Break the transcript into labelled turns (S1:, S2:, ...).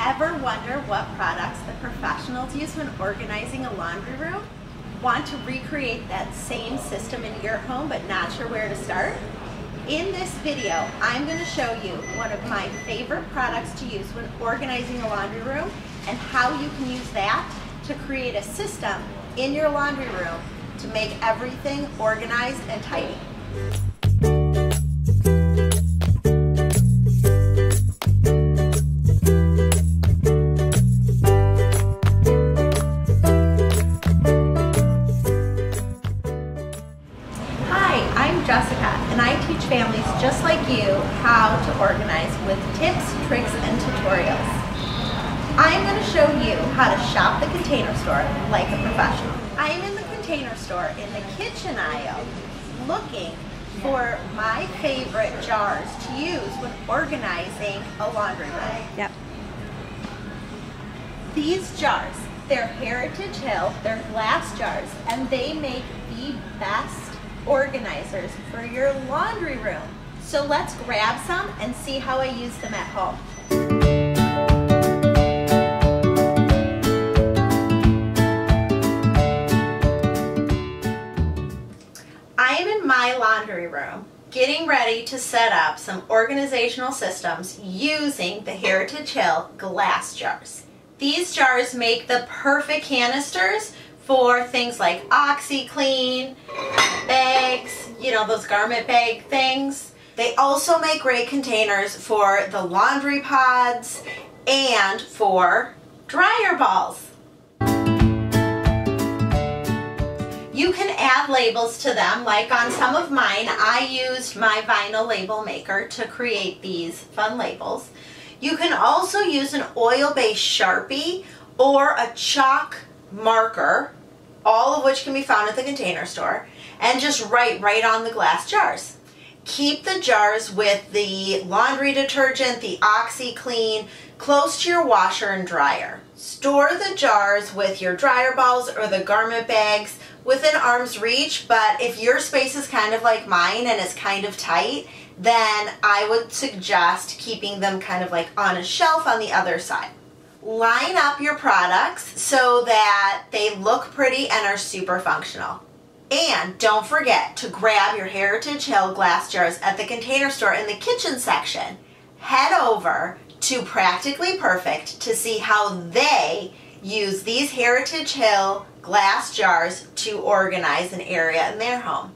S1: Ever wonder what products the professionals use when organizing a laundry room? Want to recreate that same system in your home but not sure where to start? In this video, I'm going to show you one of my favorite products to use when organizing a laundry room and how you can use that to create a system in your laundry room to make everything organized and tidy. And I teach families just like you how to organize with tips, tricks, and tutorials. I'm going to show you how to shop the Container Store like a professional. I am in the Container Store in the kitchen aisle looking for my favorite jars to use when organizing a laundry room.
S2: Yep.
S1: These jars, they're Heritage Hill, they're glass jars, and they make the best organizers for your laundry room. So let's grab some and see how I use them at home. I am in my laundry room getting ready to set up some organizational systems using the Heritage Hill glass jars. These jars make the perfect canisters for things like OxyClean, bags, you know, those garment bag things. They also make great containers for the laundry pods and for dryer balls. You can add labels to them, like on some of mine, I used my vinyl label maker to create these fun labels. You can also use an oil-based Sharpie or a chalk marker, all of which can be found at the Container Store, and just write right on the glass jars. Keep the jars with the laundry detergent, the OxyClean, close to your washer and dryer. Store the jars with your dryer balls or the garment bags within arm's reach, but if your space is kind of like mine and it's kind of tight, then I would suggest keeping them kind of like on a shelf on the other side. Line up your products so that they look pretty and are super functional. And don't forget to grab your Heritage Hill glass jars at the Container Store in the kitchen section. Head over to Practically Perfect to see how they use these Heritage Hill glass jars to organize an area in their home.